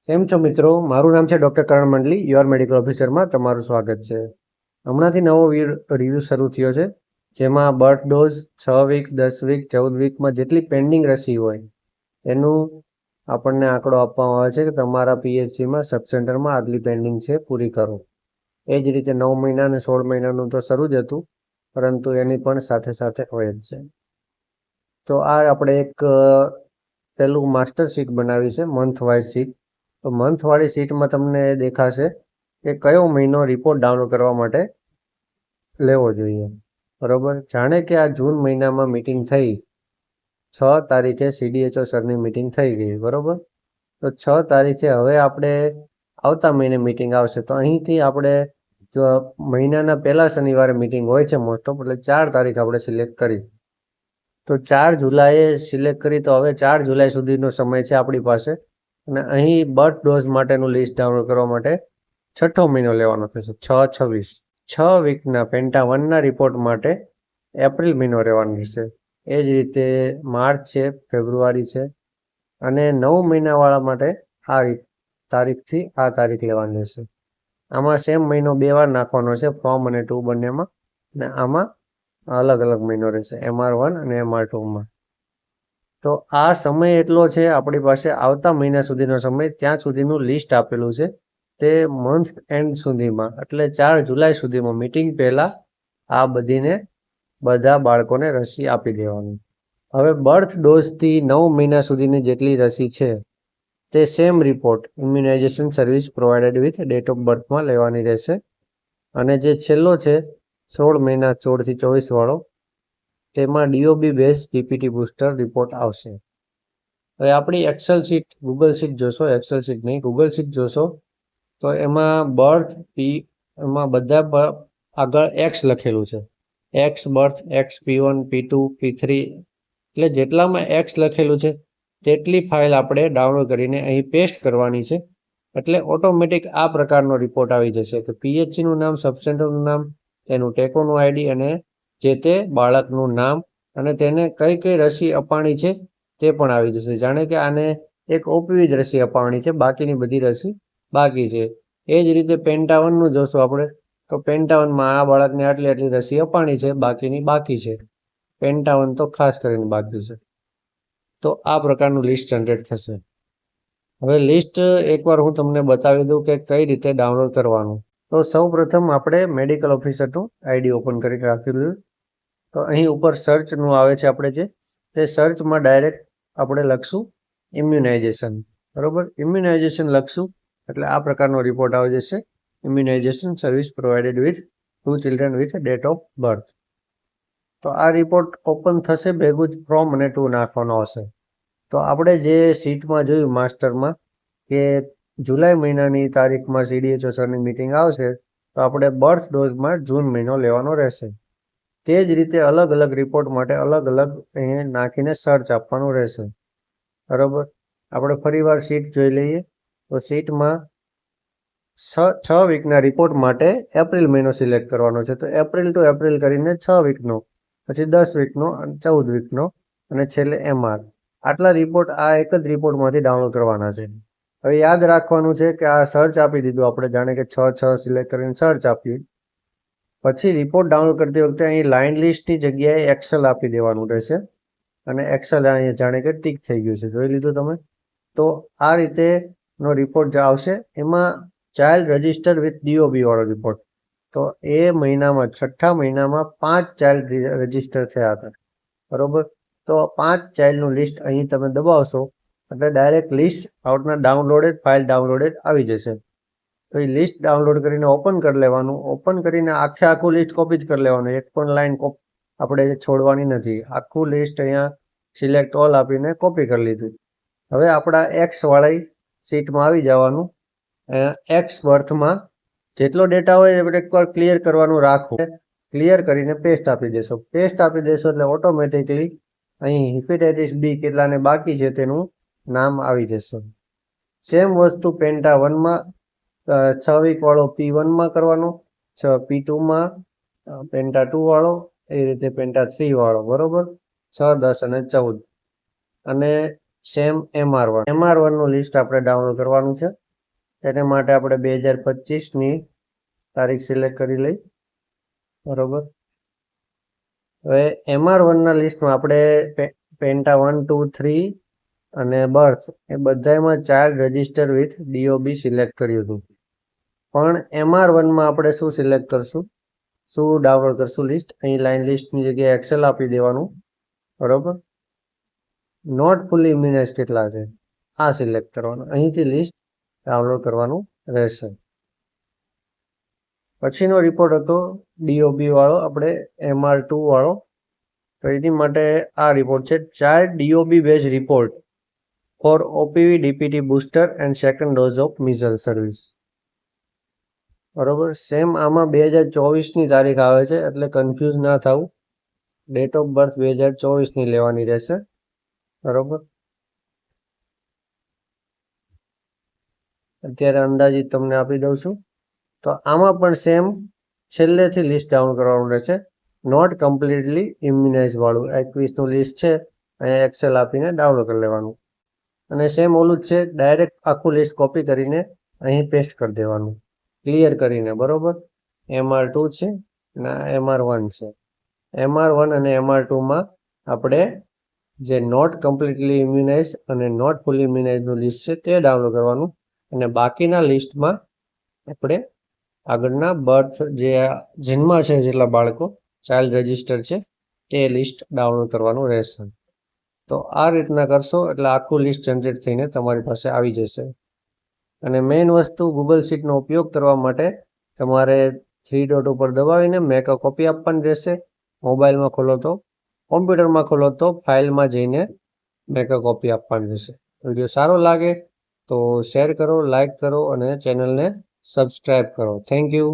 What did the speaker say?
કેમ છો મિત્રો? મારું નામ છે doctor Karan Mandli, your medical ઓફિસરમાં તમારું સ્વાગત છે. હમણાંથી નવો રિવ્યૂ શરૂ થયો છે, જેમાં બર્થ ડોઝ 6 વીક, 10 વીક, 14 વીકમાં જેટલી પેન્ડિંગ રસી હોય તેનું આપણને આંકડો આપવામાં આવે છે કે તમારા પીએચસીમાં સબસેન્ટરમાં આટલી પેન્ડિંગ છે, પૂરી કરો. એ જ રીતે 9 મહિના અને 16 મહિનાનું તો શરૂ જ હતું, પરંતુ એની પણ સાથે સાથે હોય જ છે. તો આ આપણે એક પેલું માસ્ટર શીટ બનાવી છે, મંથ વાઇઝ શીટ. તો મંથવાળી શીટમાં તમને દેખાશે કે કયો મહિનો રિપોર્ટ ડાઉનલોડ કરવા માટે લેવો જોઈએ. બરોબર, જાણે કે આ જૂન મહિનામાં મીટિંગ થઈ, 6 તારીખે CDHO સરની મીટિંગ થઈ ગઈ. બરોબર, તો 6 તારીખે હવે આપણે આવતા મહિને મીટિંગ આવશે. તો અહીંથી આપણે જો મહિનાના પહેલા શનિવારે મીટિંગ હોય છે મોસ્ટ ઓફ, એટલે 4 તારીખ આપણે સિલેક્ટ કરી. તો 4 જુલાઈએ સિલેક્ટ કરી, તો હવે 4 જુલાઈ સુધીનો સમય છે આપણી પાસે. અને અહીં બર્થ ડોઝ માટેનું લિસ્ટ ડાઉનલોડ કરવા માટે 6ઠ્ઠો મહિનો લેવાનો થશે, 6/26. 6 વીકના પેન્ટા 1ના રિપોર્ટ માટે એપ્રિલ મહિનો રહેવાનો રહેશે. એ જ રીતે માર્ચ છે, ફેબ્રુઆરી છે, અને 9 મહિનાવાળા માટે આ તારીખથી આ તારીખ લેવાની રહેશે. આમાં સેમ મહિનો 2 વાર નાખવાનો છે, ફોર્મ અને 2 બંનેમાં, અને આમાં અલગ અલગ મહિનો રહેશે, MR1 અને MR2માં. તો આ સમય એટલો છે આપણી પાસે, આવતા મહિના સુધીનો સમય, ત્યાં સુધીનું લિસ્ટ આપેલું છે. તે મંથ એન્ડ સુધીમાં, એટલે 4 જુલાઈ સુધીમાં મીટિંગ પહેલાં આ બધા બાળકોને રસી આપી દેવાની. હવે બર્થ ડોઝથી 9 મહિના સુધીની જેટલી રસી છે તે same report immunisation service provided with date of બર્થમાં લેવાની રહેશે. અને જે છેલ્લો છે 16 મહિના 16 થી 24 વાળો, તેમાં DOB base DPT booster report આવશે. હવે આપણી એક્સેલ શીટ, ગૂગલ શીટ જોશો, એક્સેલ શીટ નહીં, ગૂગલ શીટ જોશો, તો એમાં બર્થ એમાં બધા આગળ એક્સ લખેલું છે. X birth, x P1, P2, P3, એટલે જેટલામાં એક્સ લખેલું છે તેટલી ફાઇલ આપણે ડાઉનલોડ કરીને અહીં પેસ્ટ કરવાની છે. એટલે ઓટોમેટિક આ પ્રકારનો રિપોર્ટ આવી જશે કે પીએચસીનું નામ, સબસેન્ટરનું નામ, તેનું ટેકોનું આઈડી, અને જે તે બાળકનું નામ, અને તેને કઈ કઈ રસી અપાણી છે તે પણ આવી જશે. જાણે કે આને એક OPV જ રસી અપાણી છે, બાકીની બધી રસી બાકી છે. એ જ રીતે પેન્ટા 1નું જોશું આપણે, તો પેન્ટા 1માં આ બાળકને આટલી આટલી રસી અપાણી છે, બાકીની બાકી છે. પેન્ટા 1 તો ખાસ કરીને બાકી છે. તો આ પ્રકારનું લિસ્ટ જનરેટ થશે. હવે લિસ્ટ એકવાર હું તમને બતાવી દઉં કે કઈ રીતે ડાઉનલોડ કરવાનું. તો સૌ પ્રથમ આપણે મેડિકલ ઓફિસરનું આઈડી ઓપન કરી રાખેલું. તો અહીં ઉપર સર્ચનું આવે છે, આપણે જે તે સર્ચમાં ડાયરેક્ટ આપણે લખશું ઇમ્યુનાઇઝેશન. બરોબર, ઇમ્યુનાઇઝેશન લખશું એટલે આ પ્રકારનો રિપોર્ટ આવી જશે, immunisation service provided with 2 children with date of birth. તો આ રિપોર્ટ ઓપન થશે, ભેગું જ ફ્રોમ અને 2 નાખવાનો હશે. તો આપણે જે શીટમાં જોયું માસ્ટરમાં કે જુલાઈ મહિનાની તારીખમાં CDHO સરની મીટિંગ આવશે, તો આપણે બર્થ ડોઝમાં જૂન મહિનો લેવાનો રહેશે. તે જ રીતે અલગ અલગ રિપોર્ટ માટે અલગ અલગ અહીંયા નાખીને સર્ચ આપવાનું રહેશે. બરાબર, આપણે ફરીવાર શીટ જોઈ લઈએ. તો શીટમાં 6 વીકના રિપોર્ટ માટે એપ્રિલ મહિનો સિલેક્ટ કરવાનો છે. તો એપ્રિલ ટુ એપ્રિલ કરીને 6 વીકનો, પછી 10 વીકનો, 14 વીકનો, અને છેલ્લે MR. આટલા રિપોર્ટ આ એક જ રિપોર્ટમાંથી ડાઉનલોડ કરવાના છે. હવે યાદ રાખવાનું છે કે આ સર્ચ આપી દીધું આપણે, જાણે કે 6 સિલેક્ટ કરીને સર્ચ આપ્યું. પછી રિપોર્ટ ડાઉનલોડ કરતી વખતે અહીં લાઇન લિસ્ટની જગ્યાએ એક્સેલ આપી દેવાનું રહેશે. અને એક્સેલ અહીંયા જાણે કે ટીક થઈ ગયું છે, જોઈ લીધું તમે. તો આ રીતેનો રિપોર્ટ જે આવશે, એમાં ચાઇલ્ડ રજિસ્ટર વિથ DOB વાળો રિપોર્ટ. તો એ મહિનામાં 6ઠ્ઠા મહિનામાં 5 ચાઇલ્ડ રજિસ્ટર થયા હતા. બરોબર, તો 5 ચાઇલ્ડનું લિસ્ટ અહીં તમે દબાવશો એટલે ડાયરેક્ટ લિસ્ટ આઉટના ડાઉનલોડેડ, ફાઇલ ડાઉનલોડેડ આવી જશે. તો એ લિસ્ટ ડાઉનલોડ કરીને ઓપન કરી લેવાનું. ઓપન કરીને આખું લિસ્ટ કોપી જ કરી લેવાનું, એક પણ લાઈન આપણે છોડવાની નથી. આખું લિસ્ટ અહીંયા સિલેક્ટ ઓલ આપીને કોપી કરી લીધું. હવે આપણા એક્સ વાળી શીટમાં આવી જવાનું. એક્સ બર્થમાં જેટલો ડેટા હોય એ એકવાર ક્લિયર કરવાનું રાખવું. ક્લિયર કરીને પેસ્ટ આપી દેશો. પેસ્ટ આપી દેશો એટલે ઓટોમેટિકલી અહીં હિપેટાઇટિસ B કેટલાને બાકી છે તેનું નામ આવી જશે. સેમ વસ્તુ પેન્ટા 1માં 6 વીક વાળો P1માં કરવાનો, P2માં પેન્ટા 2 વાળો, એ રીતે પેન્ટા 3 વાળો. બરોબર, 6, 10 અને 14. અને સેમ MR1 નું લિસ્ટ આપણે ડાઉનલોડ કરવાનું છે. તેને માટે આપણે 2025ની તારીખ સિલેક્ટ કરી લઈ. બરોબર. હવે MR1 ના લિસ્ટમાં આપણે પેન્ટા 1, 2, 3 અને બર્થ એ બધામાં child register with DOB select કર્યું હતું. પણ MR1માં આપણે શું સિલેક્ટ કરશું, શું ડાઉનલોડ કરશું લિસ્ટ? અહીં લાઈન લિસ્ટની જગ્યાએ એક્સેલ આપી દેવાનું. બરોબર. નોટ ફુલી ઇમ્યુનાઇઝ કેટલા છે આ સિલેક્ટ કરવાનું. અહીંથી લિસ્ટ ડાઉનલોડ કરવાનું રહેશે. પછીનો રિપોર્ટ હતો DOB વાળો, આપણે MR2 વાળો. તો એની માટે આ રિપોર્ટ છે, child DOB base report for OPV DPT booster and second dose of measles service. બરોબર. સેમ આમાં 2024ની તારીખ આવે છે, એટલે કન્ફ્યુઝ ના થવું. ડેટ ઓફ બર્થ 2024ની લેવાની રહેશે. બરોબર. અત્યારે અંદાજિત તમને આપી દઉં છું. તો આમાં પણ સેમ છેલ્લેથી લિસ્ટ ડાઉન કરવાનું રહેશે. નોટ કમ્પ્લીટલી ઇમ્યુનાઇઝ વાળું 21નું લિસ્ટ છે, અહીંયા એક્સેલ આપીને ડાઉનલોડ કરી લેવાનું. અને સેમ ઓલું જ છે, ડાયરેક્ટ આખું લિસ્ટ કોપી કરીને અહીં પેસ્ટ કરી દેવાનું, ક્લિયર કરીને. બરોબર. MR2 છે અને MR1 છે. MR1 અને MR2માં આપણે જે નોટ કમ્પ્લીટલી ઇમ્યુનાઇઝ અને નોટ ફુલી ઇમ્યુનાઇઝનું લિસ્ટ છે તે ડાઉનલોડ કરવાનું. અને બાકીના લિસ્ટમાં આપણે આગળના બર્થ જે જન્મા છે જેટલા બાળકો ચાઇલ્ડ રજિસ્ટર છે તે લિસ્ટ ડાઉનલોડ કરવાનું રહેશે. તો આ રીતના કરશો એટલે આખું લિસ્ટ જનરેટ થઈને તમારી પાસે આવી જશે. અને મેઇન વસ્તુ, ગૂગલ શીટનો ઉપયોગ કરવા માટે તમારે 3 ડોટ ઉપર દબાવીને મેક અ કોપી આપવાની રહેશે. મોબાઈલમાં ખોલો તો, કોમ્પ્યુટરમાં ખોલો તો ફાઇલમાં જઈને મેક અ કોપી આપવાની રહેશે. વિડીયો સારો લાગે તો શેર કરો, લાઈક કરો અને ચેનલને સબસ્ક્રાઈબ કરો. Thank you.